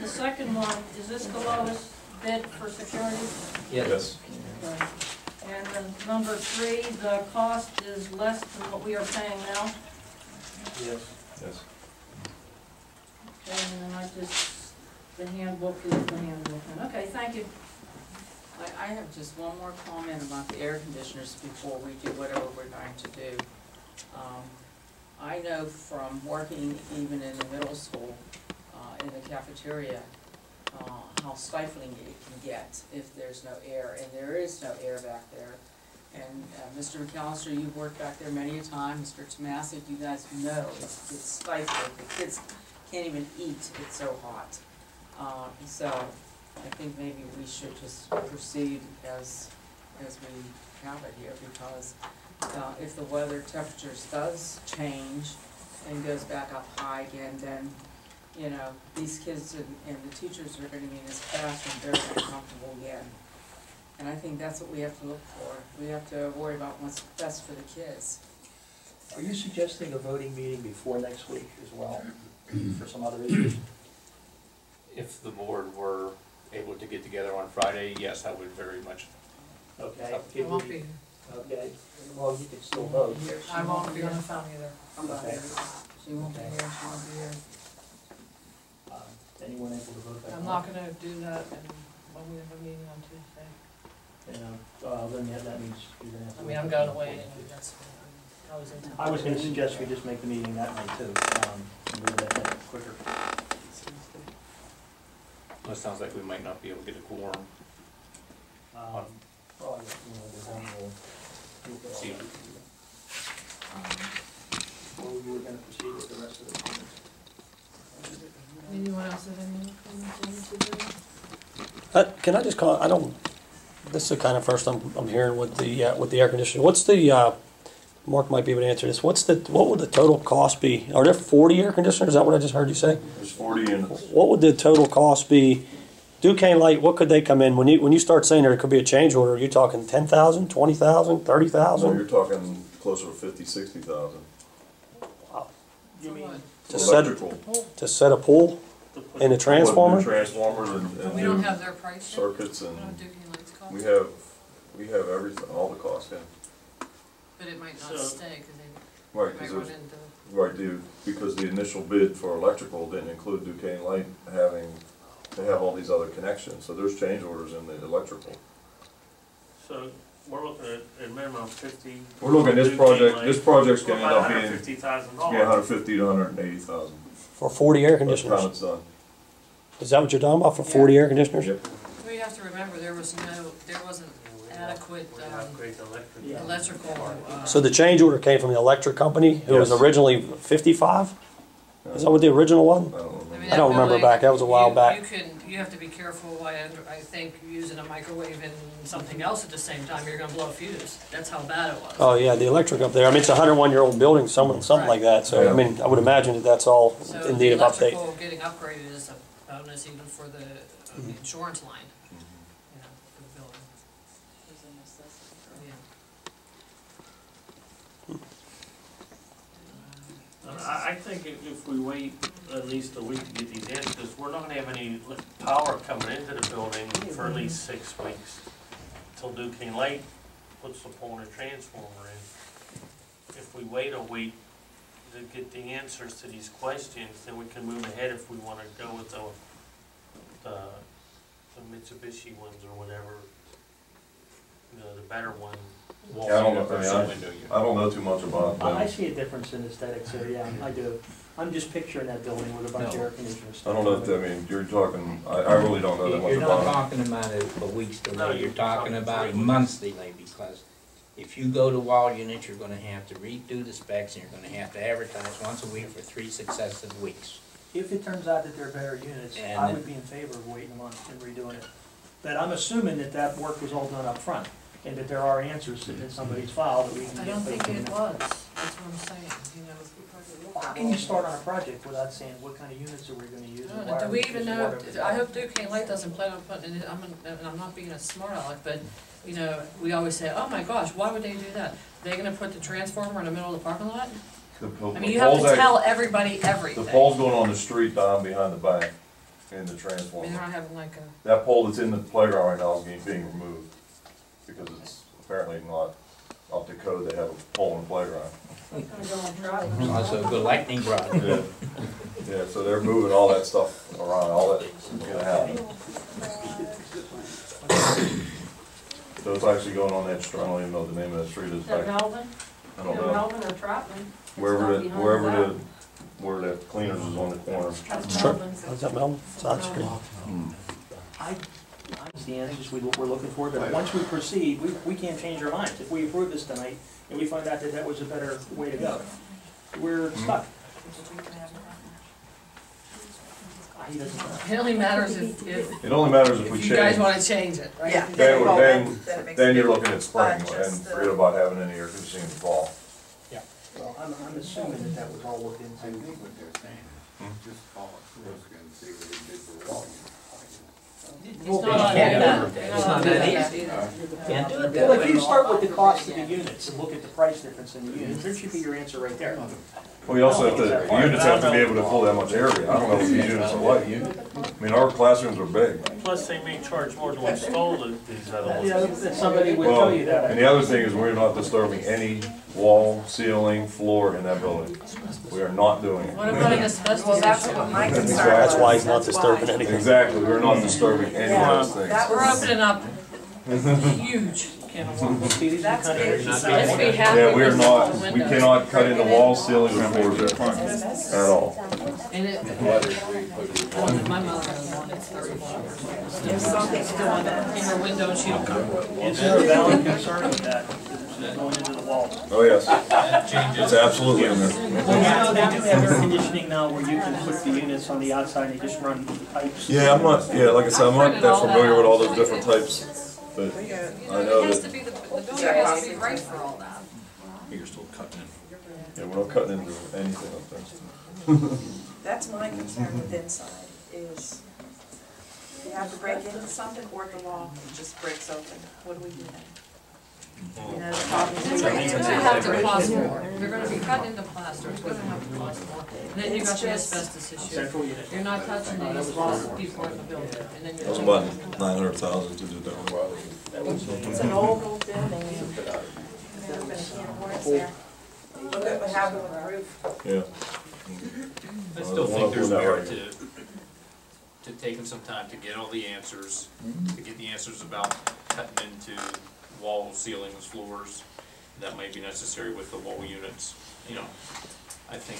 the second one, is this the lowest bid for security? Yes. Okay. And then number 3, the cost is less than what we are paying now? Yes. Yes. Okay, and then the handbook is the handbook. Okay, thank you. I have just one more comment about the air conditioners before we do whatever we're going to do. I know from working even in the middle school, in the cafeteria, how stifling it can get if there's no air, and there is no air back there. And Mr. McAllister, you've worked back there many a time. Mr. Tomasic, you guys know it's stifling. The kids can't even eat, it's so hot. So I think maybe we should just proceed as we have it here, because if the weather temperatures does change and goes back up high again, then, you know, these kids and the teachers are going to be in this classroom very uncomfortable again. And I think that's what we have to look for. We have to worry about what's best for the kids. Are you suggesting a voting meeting before next week as well, for some other issues? If the board were able to get together on Friday, yes, I would very much. Okay. I won't be. Okay, well, you can still vote. I won't be on the phone either. I'm not Okay. here. She won't be here, she won't be here. Anyone able to vote that? I'm not gonna do that when we have a meeting on Tuesday. Then that means you're gonna have to. I mean, I'm going away and that's, I was in town. I was gonna suggest we just make the meeting that night too, and move that quicker. Well, it sounds like we might not be able to get a quorum. Probably, the one will. See. Or you were gonna proceed with the rest of the comments? Anyone else have any comments on today? Can I just call, I don't, this is the kind of first I'm hearing with the air conditioning. What's the, Mark might be able to answer this, what would the total cost be? Are there 40 air conditioners? Is that what I just heard you say? There's 40 units. What would the total cost be? Duquesne Light, what could they come in? When you start saying there could be a change order, are you talking 10,000, 20,000, 30,000? No, you're talking closer to 50, 60,000. Wow. You mean? To set a pool and a transformer? Transformers and We don't have their price yet? circuits, We and don't do Duquesne Lights cost? we have everything, all the costs in. But it might not So- stay, because they Right, might run into. because the initial bid for electrical didn't include Duquesne Light to have all these other connections, so there's change orders in the electrical. So we're looking at a minimum of 50. We're looking at this project's gonna end up being, $150,000. yeah, 150 to 180,000. For 40 air By the conditioners? time it's done. Is that what you're talking about, for 40 air conditioners? Yep. We have to remember, there wasn't adequate We're gonna upgrade the electric. Yeah. electrical. So the change order came from the electric company, who was Yes. originally 55? Is that what the original one? I don't remember. I don't remember back, that was a while back. You have to be careful, I think, using a microwave and something else at the same time, you're gonna blow a fuse. That's how bad it was. Oh, yeah, the electric up there, I mean, it's a 101-year-old building, something like that, so, I mean, I would imagine that that's all So in the need of update. electrical getting upgraded is a bonus even for the insurance line, you know, for the building. Is a necessity. Yeah. I think if we wait at least a week to get these answers, we're not gonna have any power coming into the building for at least 6 weeks. Till Duquesne Light puts the pole and transformer in. If we wait a week to get the answers to these questions, then we can move ahead if we wanna go with the Mitsubishi ones or whatever, the better one. Yeah, I don't know, Window unit. I don't know too much about I them. see a difference in aesthetics there, yeah, I do. I'm just picturing that building with a bunch of air conditioners. I don't know if, I mean, you're talking, I really don't know that much You're not about them. talking about a week's No, delay, you're talking about a month's delay, because if you go to wall units, you're gonna have to redo the specs, and you're gonna have to advertise once a week for 3 successive weeks. If it turns out that they're better units, I would be in favor of waiting a month and redoing it. But I'm assuming that that work was all done up front, and that there are answers sitting in somebody's file that we can I get. don't think it was, that's what I'm saying, you know. How can you start on a project without saying what kind of units are we gonna use? and why Do are we we even using know, water? I hope Duquesne Light doesn't plan on putting it, I'm not being a smart aleck, but, you know, we always say, oh my gosh, why would they do that? They're gonna put the transformer in the middle of the parking lot? I mean, you have to tell everybody everything. The pole's going on the street down behind the bank. in the I mean, transformer. they're not having like a, That pole that's in the playground right now is being removed, because it's apparently not up to code to have a pole in the playground. Also a good lightning rod. Yeah, yeah, so they're moving all that stuff around, all that's gonna happen. So it's actually going on that street, I don't even know what the name of that street is. Is that Melvin? I don't Either know, Melvin or Trotman. where the cleaners is on the corner. That's Sure. Melvin. Is that Melvin? Side street. I the answers we're looking for, but once we proceed, we can't change our minds. If we approve this tonight, and we find out that that was a better way to go, we're stuck. He doesn't know. it only matters if It only matters if we you guys change, wanna change it, right? Yeah. then, Well, then, then it makes then a you're difference. looking at spring, But and just the- forget about having any air conditioning in the fall. Well, I'm assuming that that was all looked into. I think what they're saying, just call it risk and see what they did for Wall. It's Well, not they can't that- do it. they're It's not not doing that that easy. either. Can't do it Well, that if way. you start with the cost of the units and look at the price difference in the units, there should be your answer right there. Well, you also have to, the units have to be able to pull that much area, I don't know if these units are like, I mean, our classrooms are big. Plus, they may charge more to install these other ones. Yeah, that somebody would Well, tell you that. and the other thing is, we're not disturbing any wall, ceiling, floor in that building. We are not doing What it. about an asbestos Well, that's issue? what my That's concern was. That's why he's not That's disturbing why. anything. Exactly, we're not disturbing any of those things. That We're was, opening up huge can of worms. See, these are that's kind of big. areas. Let's be happy Yeah, we're with not, the we windows. cannot cut into walls, ceilings, or floors there, at all. And it, my mother has one, it's 34 years old. There's something Still in her window and she don't come. Is there a valid concern with that, going into the wall? Oh, yes, it's absolutely in there. Well, you know, they do have air conditioning now where you can put the units on the outside and just run pipes. Yeah, I'm not, yeah, like I said, I'm not that familiar with all those different types, but I know It has to that, be, the building has to be right for all that. yeah, we're not cutting into anything up there. That's my concern with inside, is you have to break into something or the wall just breaks open. What do we do then? You know, the problem is It's breaking gonna into have to it. cost more. They're gonna be cut into plaster, it's gonna have to cost more. And then you got the asbestos issue. Central unit. You're not touching these while people are in the building. And then That was you're. about 900,000 to do that one. It's an old building, and there's been a can of worms there. Look at what happened with the roof. Yeah. I still think there's merit to taking some time to get all the answers, to get the answers about cutting into walls, ceilings, floors, that may be necessary with the wall units. You know, I think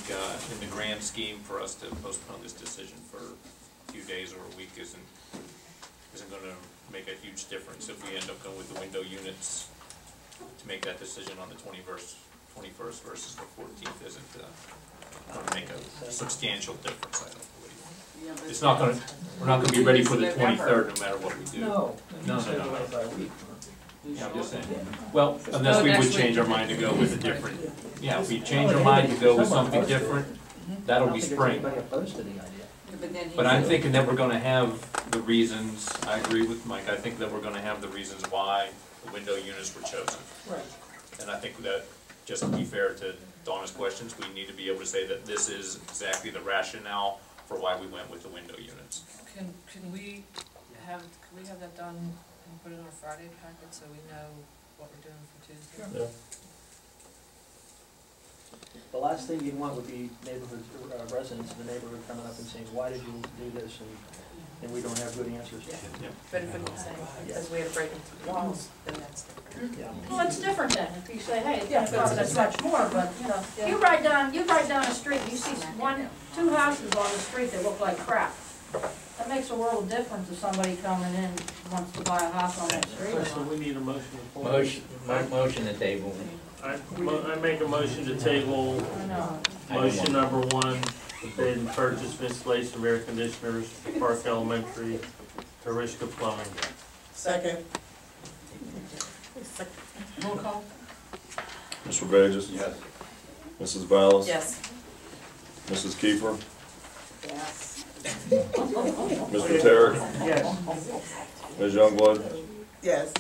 in the grand scheme, for us to postpone this decision for a few days or a week isn't gonna make a huge difference if we end up going with the window units. To make that decision on the 21st versus the 14th isn't gonna make a substantial difference, I don't believe. Yeah, but It's not gonna, we're not gonna be ready for the 23rd no matter what we do. No. No. Yeah, I'm just saying. Well, unless we would change our mind to go with a different, yeah, if we change our mind to go with something different, that'll be spring. Anybody opposed to the idea? But then But I'm he, thinking that we're gonna have the reasons, I agree with Mike, I think that we're gonna have the reasons why the window units were chosen. Right. And I think that, just to be fair to Donna's questions, we need to be able to say that this is exactly the rationale for why we went with the window units. Can we have that done and put it in our Friday packet so we know what we're doing for Tuesday? Yeah. The last thing you'd want would be neighborhood residents in the neighborhood coming up and saying, why did you do this? And we don't have good answers. Yeah. But if it's saying, because we had to break into walls, then that's different. Yeah. Well, it's different then, if you say, hey, it's gonna cost us much more, but, you know, you ride down a street, you see two houses on the street that look like crap. That makes a world of difference if somebody coming in wants to buy a house on that street. So we need a motion to. Motion to table. I make a motion to table I know. motion number 1, bid and purchase of installation of air conditioners for Park Elementary to Rishka Plumbing. Second. Roll call? Mr. Burgess? Yes. Mrs. Ballas? Yes. Mrs. Kiefer? Yes. Mr. Terrick? Yes. Ms. Youngblood? Yes.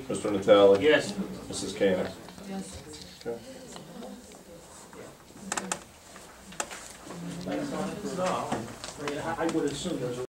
Mr. Natale? Yes. Mrs. Koenig? Yes. Okay. I would assume there's a